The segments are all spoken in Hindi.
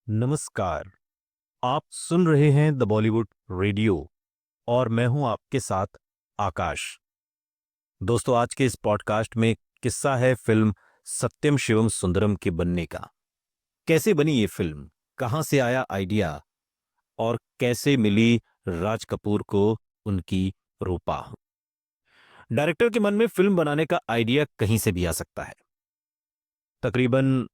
नमस्कार। आप सुन रहे हैं द बॉलीवुड रेडियो और मैं हूं आपके साथ आकाश। दोस्तों, आज के इस पॉडकास्ट में किस्सा है फिल्म सत्यम शिवम सुंदरम के बनने का। कैसे बनी ये फिल्म, कहां से आया आइडिया और कैसे मिली राज कपूर को उनकी रूपा। डायरेक्टर के मन में फिल्म बनाने का आइडिया कहीं से भी आ सकता है। तकरीबन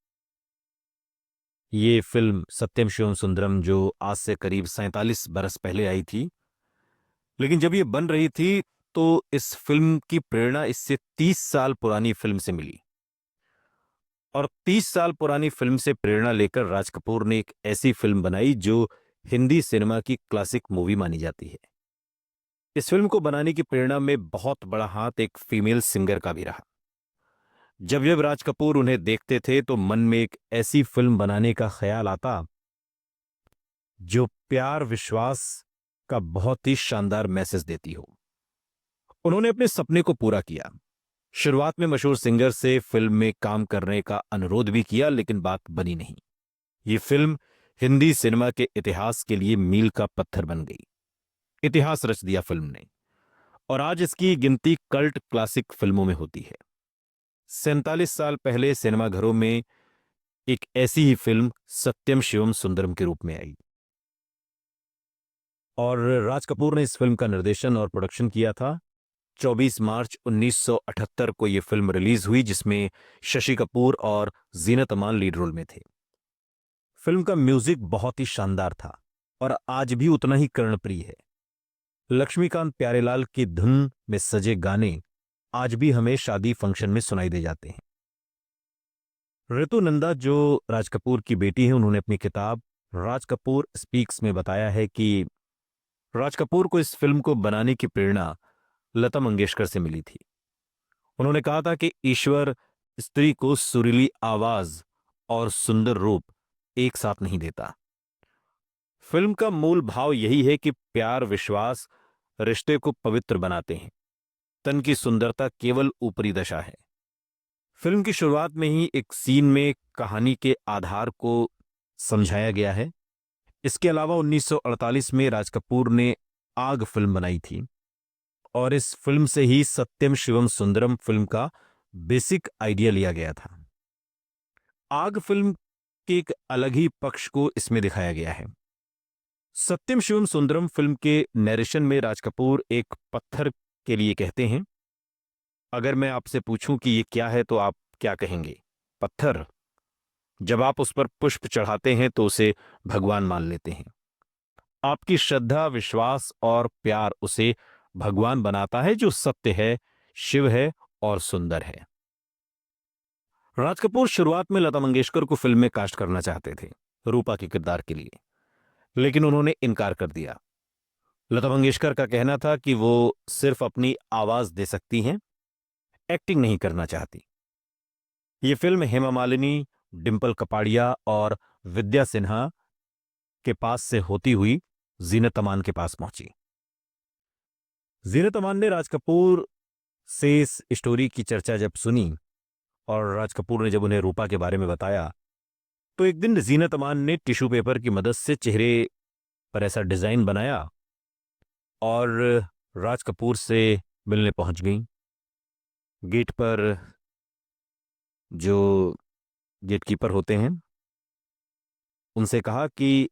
ये फिल्म सत्यम शिवम सुंदरम जो आज से करीब 47 बरस पहले आई थी, लेकिन जब ये बन रही थी तो इस फिल्म की प्रेरणा इससे 30 साल पुरानी फिल्म से मिली। और 30 साल पुरानी फिल्म से प्रेरणा लेकर राज कपूर ने एक ऐसी फिल्म बनाई जो हिंदी सिनेमा की क्लासिक मूवी मानी जाती है। इस फिल्म को बनाने की प्रेरणा में बहुत बड़ा हाथ एक फीमेल सिंगर का भी रहा। जब जब राज कपूर उन्हें देखते थे तो मन में एक ऐसी फिल्म बनाने का ख्याल आता जो प्यार विश्वास का बहुत ही शानदार मैसेज देती हो। उन्होंने अपने सपने को पूरा किया। शुरुआत में मशहूर सिंगर से फिल्म में काम करने का अनुरोध भी किया, लेकिन बात बनी नहीं। ये फिल्म हिंदी सिनेमा के इतिहास के लिए मील का पत्थर बन गई। इतिहास रच दिया फिल्म ने और आज इसकी गिनती कल्ट क्लासिक फिल्मों में होती है। 47 साल पहले सिनेमाघरों में एक ऐसी ही फिल्म सत्यम शिवम सुंदरम के रूप में आई और राज कपूर ने इस फिल्म का निर्देशन और प्रोडक्शन किया था। 24 मार्च 1978 को यह फिल्म रिलीज हुई, जिसमें शशि कपूर और जीनत अमान लीड रोल में थे। फिल्म का म्यूजिक बहुत ही शानदार था और आज भी उतना ही कर्णप्रिय है। लक्ष्मीकांत प्यारेलाल की धुन में सजे गाने आज भी हमें शादी फंक्शन में सुनाई दे जाते हैं। ऋतु नंदा जो राज कपूर की बेटी है, उन्होंने अपनी किताब राज कपूर स्पीक्स में बताया है कि राज कपूर को इस फिल्म को बनाने की प्रेरणा लता मंगेशकर से मिली थी। उन्होंने कहा था कि ईश्वर स्त्री को सुरीली आवाज और सुंदर रूप एक साथ नहीं देता। फिल्म का मूल भाव यही है कि प्यार विश्वास रिश्ते को पवित्र बनाते हैं। तन की सुंदरता केवल ऊपरी दशा है। फिल्म की शुरुआत में ही एक सीन में कहानी के आधार को समझाया गया है। इसके अलावा 1948 में राज कपूर ने आग फिल्म बनाई थी और इस फिल्म से ही सत्यम शिवम सुंदरम फिल्म का बेसिक आइडिया लिया गया था। आग फिल्म के एक अलग ही पक्ष को इसमें दिखाया गया है। सत्यम शिवम सुंदरम फिल्म के नरेशन में राज कपूर एक पत्थर के लिए कहते हैं। अगर मैं आपसे पूछूं कि ये क्या है तो आप क्या कहेंगे? पत्थर। जब आप उस पर पुष्प चढ़ाते हैं तो उसे भगवान मान लेते हैं। आपकी श्रद्धा विश्वास और प्यार उसे भगवान बनाता है जो सत्य है, शिव है और सुंदर है। राज कपूर शुरुआत में लता मंगेशकर को फिल्म में कास्ट करना चाहते थे रूपा के किरदार के लिए, लेकिन उन्होंने इनकार कर दिया। लता मंगेशकर का कहना था कि वो सिर्फ अपनी आवाज दे सकती हैं, एक्टिंग नहीं करना चाहती। ये फिल्म हेमा मालिनी, डिंपल कपाड़िया और विद्या सिन्हा के पास से होती हुई जीनत अमान के पास पहुंची। जीनत अमान ने राज कपूर से इस स्टोरी की चर्चा जब सुनी और राज कपूर ने जब उन्हें रूपा के बारे में बताया, तो एक दिन जीनत अमान ने टिश्यू पेपर की मदद से चेहरे पर ऐसा डिजाइन बनाया और राज कपूर से मिलने पहुंच गई। गेट पर जो गेटकीपर होते हैं उनसे कहा कि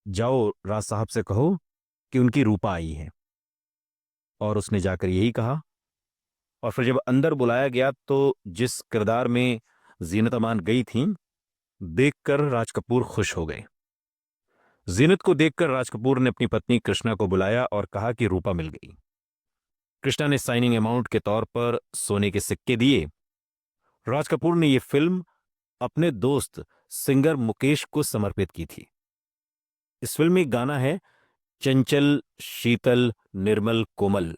जाओ राज साहब से कहो कि उनकी रूपा आई है, और उसने जाकर यही कहा। और फिर जब अंदर बुलाया गया तो जिस किरदार में जीनत अमान गई थी, देखकर राज कपूर खुश हो गए। जीनत को देखकर राज कपूर ने अपनी पत्नी कृष्णा को बुलाया और कहा कि रूपा मिल गई। कृष्णा ने साइनिंग अमाउंट के तौर पर सोने के सिक्के दिए। राज कपूर ने यह फिल्म अपने दोस्त सिंगर मुकेश को समर्पित की थी। इस फिल्म में एक गाना है, चंचल शीतल निर्मल कोमल।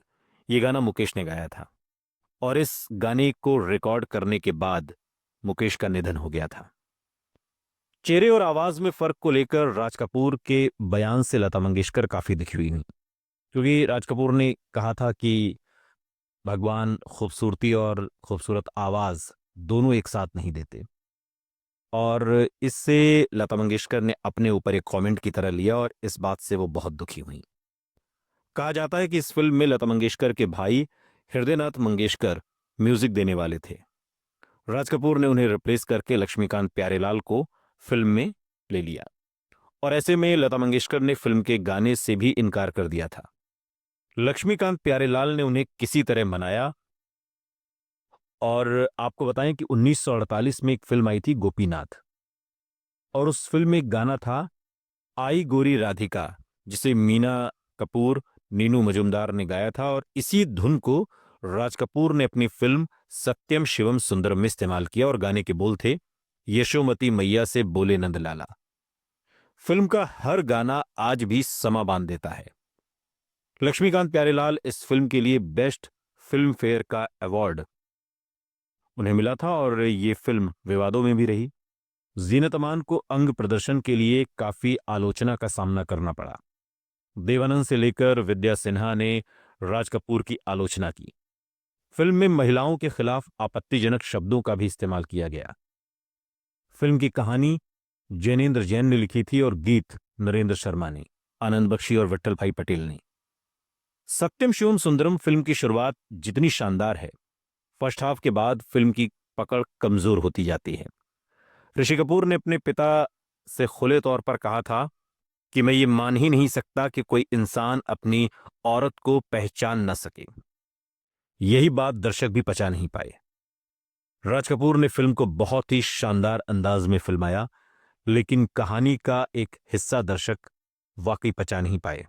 यह गाना मुकेश ने गाया था और इस गाने को रिकॉर्ड करने के बाद मुकेश का निधन हो गया था। चेहरे और आवाज में फर्क को लेकर राज कपूर के बयान से लता मंगेशकर काफी दुखी हुई, क्योंकि राज कपूर ने कहा था कि भगवान खूबसूरती और खूबसूरत आवाज दोनों एक साथ नहीं देते। और इससे लता मंगेशकर ने अपने ऊपर एक कमेंट की तरह लिया और इस बात से वो बहुत दुखी हुई। कहा जाता है कि इस फिल्म में लता मंगेशकर के भाई हृदयनाथ मंगेशकर म्यूजिक देने वाले थे। राज कपूर ने उन्हें रिप्लेस करके लक्ष्मीकांत प्यारेलाल को फिल्म में ले लिया और ऐसे में लता मंगेशकर ने फिल्म के गाने से भी इनकार कर दिया था। लक्ष्मीकांत प्यारेलाल ने उन्हें किसी तरह मनाया और आपको बताएं कि 1948 में एक फिल्म आई थी गोपीनाथ, और उस फिल्म में एक गाना था आई गोरी राधिका, जिसे मीना कपूर, नीनू मजुमदार ने गाया था और इसी धुन को राज कपूर ने अपनी फिल्म सत्यम शिवम सुंदरम में इस्तेमाल किया और गाने के बोल थे यशोमती मैया से बोले नंदलाला। फिल्म का हर गाना आज भी समा बांध देता है। लक्ष्मीकांत प्यारेलाल इस फिल्म के लिए बेस्ट फिल्म फेयर का अवार्ड उन्हें मिला था और ये फिल्म विवादों में भी रही। जीनत अमान को अंग प्रदर्शन के लिए काफी आलोचना का सामना करना पड़ा। देवानंद से लेकर विद्या सिन्हा ने राज कपूर की आलोचना की। फिल्म में महिलाओं के खिलाफ आपत्तिजनक शब्दों का भी इस्तेमाल किया गया। फिल्म की कहानी जैनेन्द्र जैन ने लिखी थी और गीत नरेंद्र शर्मा ने, आनंद बख्शी और विट्ठल भाई पटेल ने। सत्यम शिवम सुंदरम फिल्म की शुरुआत जितनी शानदार है, फर्स्ट हाफ के बाद फिल्म की पकड़ कमजोर होती जाती है। ऋषि कपूर ने अपने पिता से खुले तौर पर कहा था कि मैं ये मान ही नहीं सकता कि कोई इंसान अपनी औरत को पहचान न सके। यही बात दर्शक भी पचा नहीं पाए। राज कपूर ने फिल्म को बहुत ही शानदार अंदाज में फिल्माया, लेकिन कहानी का एक हिस्सा दर्शक वाकई पचा नहीं पाए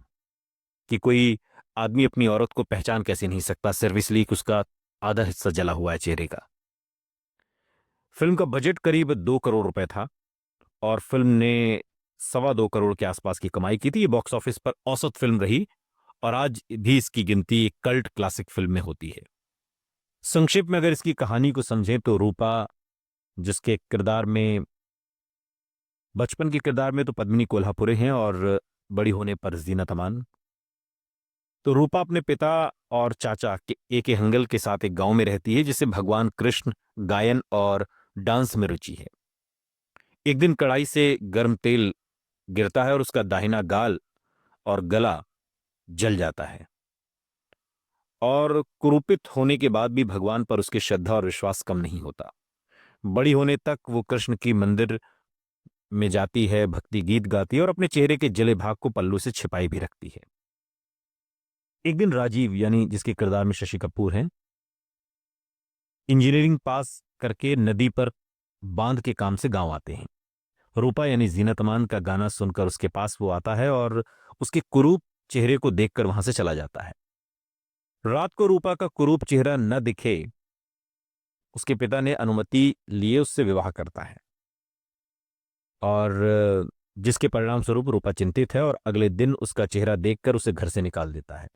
कि कोई आदमी अपनी औरत को पहचान कैसे नहीं सकता, सिर्फ इसलिए कि उसका आधा हिस्सा जला हुआ है चेहरे का। फिल्म का बजट करीब 2 करोड़ रुपए था और फिल्म ने 2.25 करोड़ के आसपास की कमाई की थी। ये बॉक्स ऑफिस पर औसत फिल्म रही और आज भी इसकी गिनती एक कल्ट क्लासिक फिल्म में होती है। संक्षेप में अगर इसकी कहानी को समझें तो रूपा, जिसके किरदार में बचपन के किरदार में तो पद्मिनी कोल्हापुरे हैं और बड़ी होने पर जीनत अमान, तो रूपा अपने पिता और चाचा के ए हंगल के साथ एक गांव में रहती है जिसे भगवान कृष्ण गायन और डांस में रुचि है। एक दिन कढ़ाई से गर्म तेल गिरता है और उसका दाहिना गाल और गला जल जाता है और कुरूपित होने के बाद भी भगवान पर उसकी श्रद्धा और विश्वास कम नहीं होता। बड़ी होने तक वो कृष्ण की मंदिर में जाती है, भक्ति गीत गाती है और अपने चेहरे के जले भाग को पल्लू से छिपाई भी रखती है। एक दिन राजीव, यानी जिसके किरदार में शशि कपूर हैं, इंजीनियरिंग पास करके नदी पर बांध के काम से गांव आते हैं। रूपा यानी जीनत अमान का गाना सुनकर उसके पास वो आता है और उसके कुरूप चेहरे को देखकर वहां से चला जाता है। रात को रूपा का कुरूप चेहरा न दिखे, उसके पिता ने अनुमति लिए उससे विवाह करता है और जिसके परिणाम स्वरूप रूपा चिंतित है और अगले दिन उसका चेहरा देखकर उसे घर से निकाल देता है।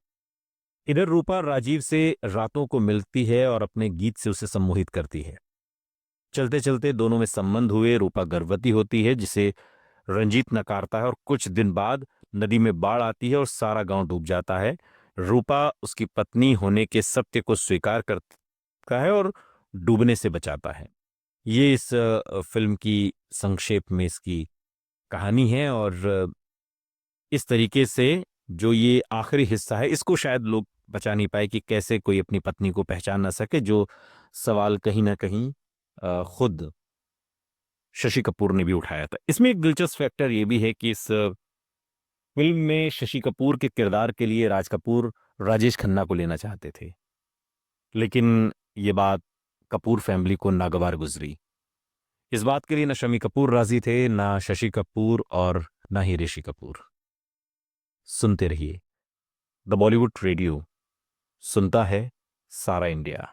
इधर रूपा राजीव से रातों को मिलती है और अपने गीत से उसे सम्मोहित करती है। चलते चलते दोनों में संबंध हुए। रूपा गर्भवती होती है जिसे रंजीत नकारता है और कुछ दिन बाद नदी में बाढ़ आती है और सारा गांव डूब जाता है। रूपा उसकी पत्नी होने के सत्य को स्वीकार करता है और डूबने से बचाता है। ये इस फिल्म की संक्षेप में इसकी कहानी है और इस तरीके से जो ये आखिरी हिस्सा है इसको शायद लोग बचा नहीं पाए कि कैसे कोई अपनी पत्नी को पहचान ना सके, जो सवाल कहीं ना कहीं खुद शशि कपूर ने भी उठाया था। इसमें एक दिलचस्प फैक्टर ये भी है कि इस फिल्म में शशि कपूर के किरदार के लिए राज कपूर राजेश खन्ना को लेना चाहते थे, लेकिन ये बात कपूर फैमिली को नागवार गुजरी। इस बात के लिए न शम्मी कपूर राजी थे, ना शशि कपूर और ना ही ऋषि कपूर। सुनते रहिए द बॉलीवुड रेडियो, सुनता है सारा इंडिया।